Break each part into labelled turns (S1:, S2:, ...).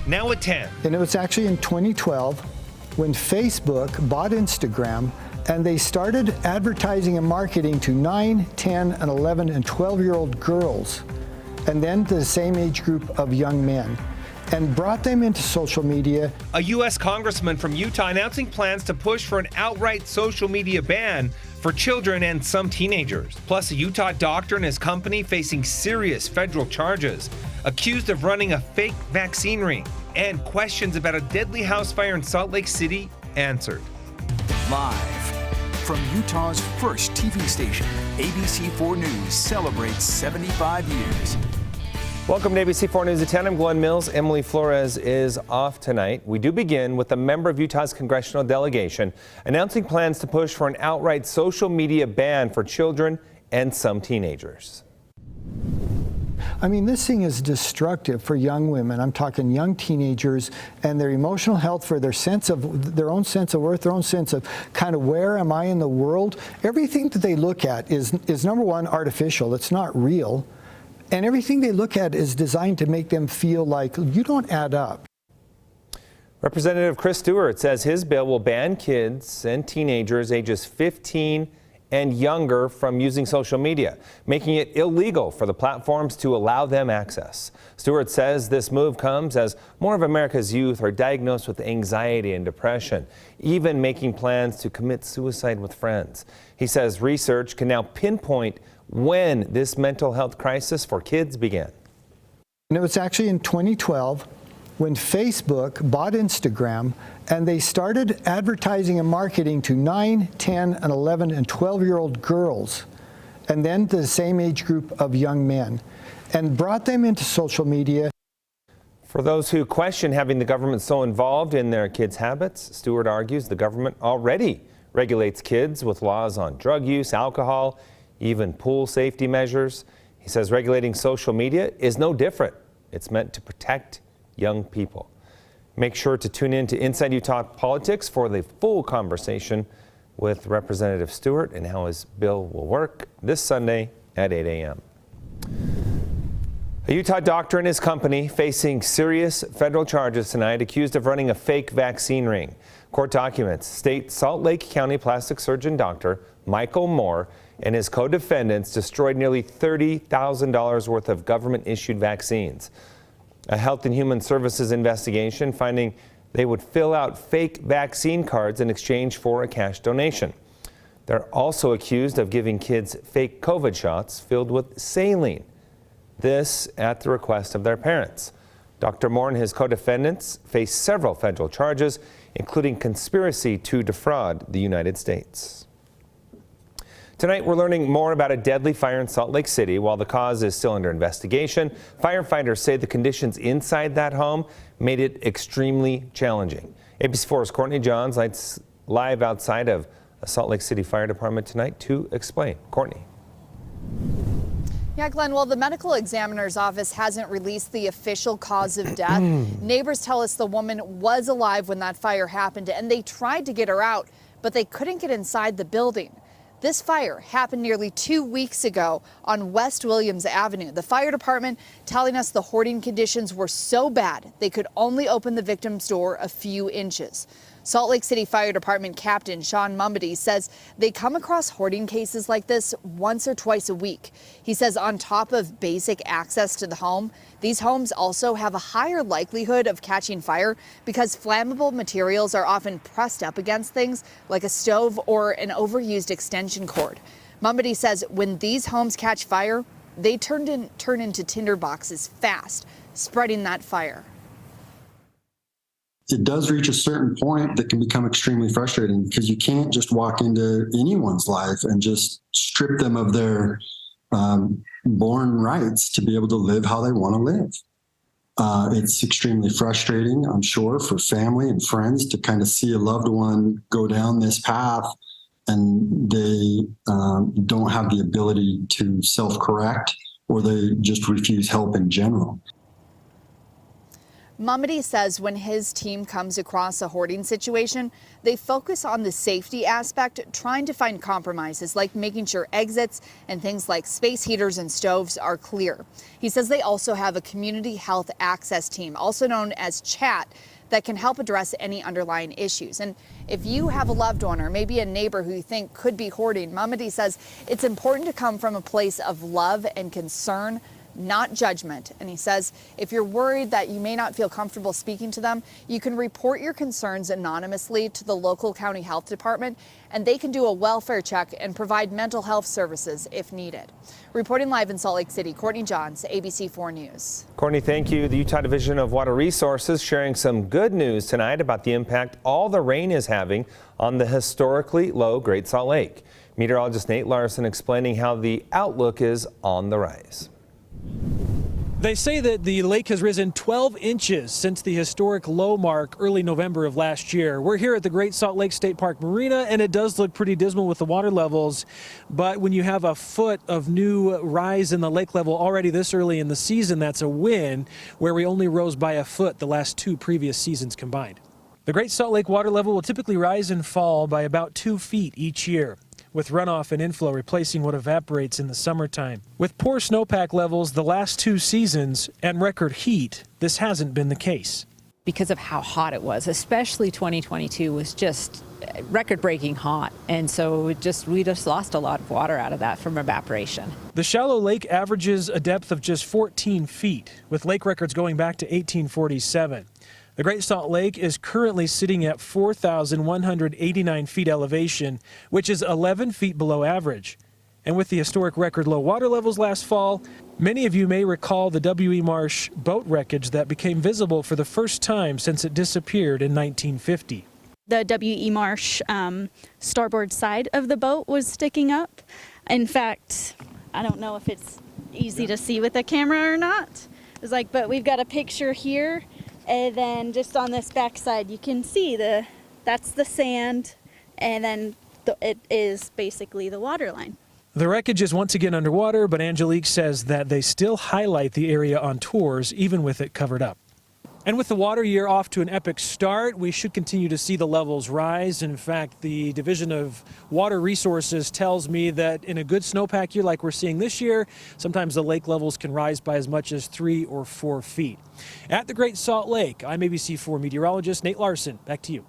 S1: now at 10.
S2: And it was actually in 2012 when Facebook bought Instagram and they started advertising and marketing to 9, 10, and 11, and 12-year-old girls, and then to the same age group of young men, and brought them into social media.
S1: A U.S. congressman from Utah announcing plans to push for an outright social media ban for children and some teenagers. Plus, a Utah doctor and his company facing serious federal charges, accused of running a fake vaccine ring, and questions about a deadly house fire in Salt Lake City answered.
S3: Live from Utah's first TV station, ABC4 News celebrates 75 years.
S1: Welcome to ABC4 News at 10. I'm Glenn Mills. Emily Flores is off tonight. We do begin with a member of Utah's congressional delegation announcing plans to push for an outright social media ban for children and some teenagers.
S2: I mean, this thing is destructive for young women. I'm talking young teenagers and their emotional health, for their own sense of worth, their own sense of kind of where am I in the world. Everything that they look at is number one, artificial. It's not real. And everything they look at is designed to make them feel like you don't add up.
S1: Representative Chris Stewart says his bill will ban kids and teenagers ages 15 and younger from using social media, making it illegal for the platforms to allow them access. Stewart says this move comes as more of America's youth are diagnosed with anxiety and depression, even making plans to commit suicide with friends. He says research can now pinpoint when this mental health crisis for kids began.
S2: And it was actually in 2012 when Facebook bought Instagram and they started advertising and marketing to 9, 10, and 11, and 12-year-old girls, and then to the same age group of young men, and brought them into social media.
S1: For those who question having the government so involved in their kids' habits, Stewart argues the government already regulates kids with laws on drug use, alcohol, even pool safety measures. He says regulating social media is no different. It's meant to protect young people. Make sure to tune in to Inside Utah Politics for the full conversation with Representative Stewart and how his bill will work this Sunday at 8 a.m. A Utah doctor and his company facing serious federal charges tonight, accused of running a fake vaccine ring. Court documents state Salt Lake County plastic surgeon Dr. Michael Moore and his co-defendants destroyed nearly $30,000 worth of government-issued vaccines. A Health and Human Services investigation finding they would fill out fake vaccine cards in exchange for a cash donation. They're also accused of giving kids fake COVID shots filled with saline. This at the request of their parents. Dr. Moore and his co-defendants face several federal charges, including conspiracy to defraud the United States. Tonight, we're learning more about a deadly fire in Salt Lake City. While the cause is still under investigation, firefighters say the conditions inside that home made it extremely challenging. ABC4's Courtney Johns live outside of a Salt Lake City Fire Department tonight to explain. Courtney.
S4: Yeah, Glenn, well, the medical examiner's office hasn't released the official cause of death. Neighbors tell us the woman was alive when that fire happened, and they tried to get her out, but they couldn't get inside the building. This fire happened nearly 2 weeks ago on West Williams Avenue. The fire department telling us the hoarding conditions were so bad they could only open the victim's door a few inches. Salt Lake City Fire Department Captain Sean Mumbody says they come across hoarding cases like this once or twice a week. He says on top of basic access to the home, these homes also have a higher likelihood of catching fire because flammable materials are often pressed up against things like a stove or an overused extension cord. Mumbody says when these homes catch fire, they turn into tinder boxes fast, spreading that fire.
S5: It does reach a certain point that can become extremely frustrating because you can't just walk into anyone's life and just strip them of their born rights to be able to live how they want to live. It's extremely frustrating, I'm sure, for family and friends to kind of see a loved one go down this path and they don't have the ability to self-correct, or they just refuse help in general.
S4: Mamadi says when his team comes across a hoarding situation, they focus on the safety aspect, trying to find compromises like making sure exits and things like space heaters and stoves are clear. He says they also have a community health access team, also known as CHAT, that can help address any underlying issues. And if you have a loved one or maybe a neighbor who you think could be hoarding, Mamadi says it's important to come from a place of love and concern, not judgment. And he says if you're worried that you may not feel comfortable speaking to them, you can report your concerns anonymously to the local county health department, and they can do a welfare check and provide mental health services if needed. Reporting live in Salt Lake City, Courtney Johns, ABC4 News.
S1: Courtney, thank you. The Utah Division of Water Resources sharing some good news tonight about the impact all the rain is having on the historically low Great Salt Lake. Meteorologist Nate Larson explaining how the outlook is on the rise.
S6: They say that the lake has risen 12 inches since the historic low mark early November of last year. We're here at the Great Salt Lake State Park Marina, and it does look pretty dismal with the water levels. But when you have a foot of new rise in the lake level already this early in the season, that's a win, where we only rose by a foot the last two previous seasons combined. The Great Salt Lake water level will typically rise and fall by about 2 feet each year, with runoff and inflow replacing what evaporates in the summertime. With poor snowpack levels the last two seasons and record heat, this hasn't been the case.
S7: Because of how hot it was, especially 2022 was just record-breaking hot, and so we just lost a lot of water out of that from evaporation.
S6: The shallow lake averages a depth of just 14 feet, with lake records going back to 1847. The Great Salt Lake is currently sitting at 4,189 feet elevation, which is 11 feet below average. And with the historic record low water levels last fall, many of you may recall the W.E. Marsh boat wreckage that became visible for the first time since it disappeared in 1950.
S8: The W.E. Marsh starboard side of the boat was sticking up. In fact, I don't know if it's easy to see with the camera or not. It was like, but we've got a picture here. And then just on this back side, you can see that's the sand, and then it is basically the water line.
S6: The wreckage is once again underwater, but Angelique says that they still highlight the area on tours, even with it covered up. And with the water year off to an epic start, we should continue to see the levels rise. In fact, the Division of Water Resources tells me that in a good snowpack year like we're seeing this year, sometimes the lake levels can rise by as much as 3 or 4 feet. At the Great Salt Lake, I'm ABC4 meteorologist Nate Larson. Back to you.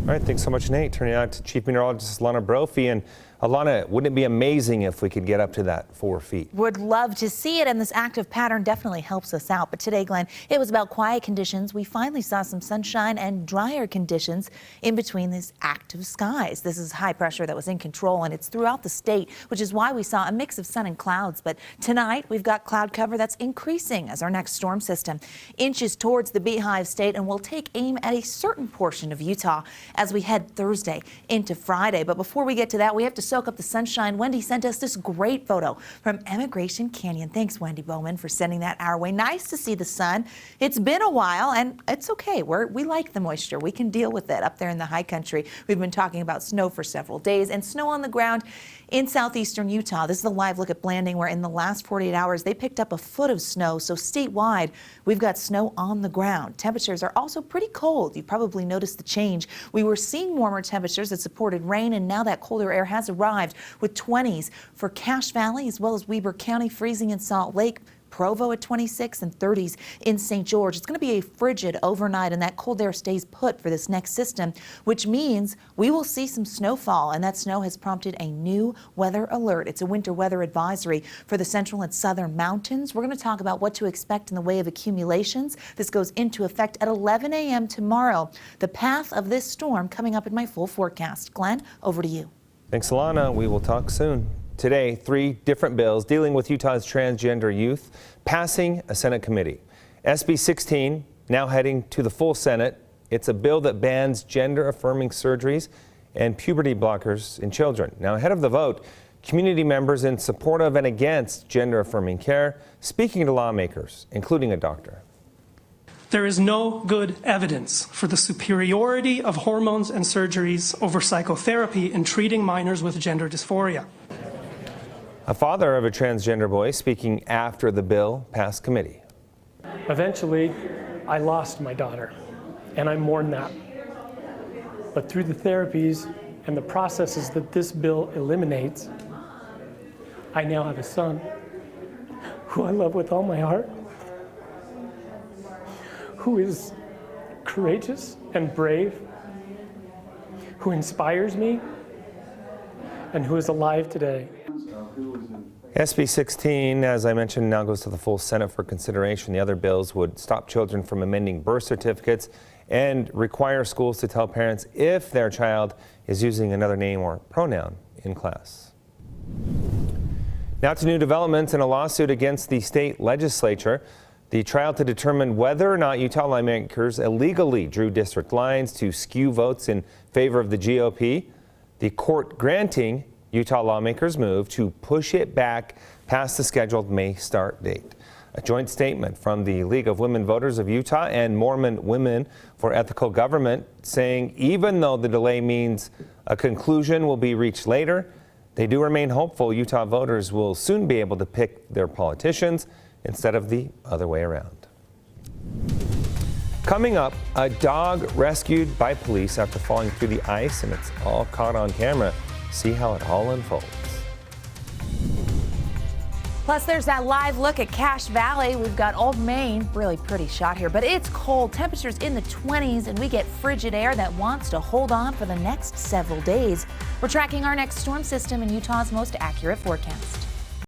S1: All right, thanks so much, Nate. Turning out to Chief Meteorologist Alana Brophy. And Alana, wouldn't it be amazing if we could get up to that 4 feet?
S9: Would love to see it, and this active pattern definitely helps us out. But today, Glenn, it was about quiet conditions. We finally saw some sunshine and drier conditions in between these active skies. This is high pressure that was in control, and it's throughout the state, which is why we saw a mix of sun and clouds. But tonight, we've got cloud cover that's increasing as our next storm system inches towards the Beehive State, and we'll take aim at a certain portion of Utah as we head Thursday into Friday. But before we get to that, we have to soak up the sunshine. Wendy sent us this great photo from Emigration Canyon. Thanks, Wendy Bowman, for sending that our way. Nice to see the sun. It's been a while, and it's okay. We like the moisture. We can deal with it up there in the high country. We've been talking about snow for several days, and snow on the ground in southeastern Utah. This is a live look at Blanding, where in the last 48 hours, they picked up a foot of snow. So statewide, we've got snow on the ground. Temperatures are also pretty cold. You probably noticed the change. We were seeing warmer temperatures that supported rain, and now that colder air has arrived with 20s for Cache Valley as well as Weber County, freezing in Salt Lake, Provo at 26 and 30s in St. George. It's going to be a frigid overnight, and that cold air stays put for this next system, which means we will see some snowfall, and that snow has prompted a new weather alert. It's a winter weather advisory for the central and southern mountains. We're going to talk about what to expect in the way of accumulations. This goes into effect at 11 a.m. tomorrow. The path of this storm coming up in my full forecast. Glenn, over to you.
S1: Thanks, Alana. We will talk soon. Today, 3 different bills dealing with Utah's transgender youth passing a Senate committee. SB 16 now heading to the full Senate. It's a bill that bans gender-affirming surgeries and puberty blockers in children. Now, ahead of the vote, community members in support of and against gender-affirming care speaking to lawmakers, including a doctor.
S10: There is no good evidence for the superiority of hormones and surgeries over psychotherapy in treating minors with gender dysphoria.
S1: A father of a transgender boy speaking after the bill passed committee.
S11: Eventually,
S10: I lost my daughter, and I mourn that. But through the therapies and the processes that this bill eliminates, I now have a son who I love with all my heart, who is courageous and brave, who inspires me, and who is alive today.
S1: SB 16, as I mentioned, now goes to the full Senate for consideration. The other bills would stop children from amending birth certificates and require schools to tell parents if their child is using another name or pronoun in class. Now to new developments in a lawsuit against the state legislature. The trial to determine whether or not Utah lawmakers illegally drew district lines to skew votes in favor of the GOP. The court granting Utah lawmakers' move to push it back past the scheduled May start date. A joint statement from the League of Women Voters of Utah and Mormon Women for Ethical Government saying even though the delay means a conclusion will be reached later, they do remain hopeful Utah voters will soon be able to pick their politicians instead of the other way around. Coming up, a dog rescued by police after falling through the ice, and it's all caught on camera. See how it all unfolds.
S9: Plus, there's that live look at Cache Valley. We've got Old Main, really pretty shot here, but it's cold. Temperatures in the 20s, and we get frigid air that wants to hold on for the next several days. We're tracking our next storm system in Utah's most accurate forecast.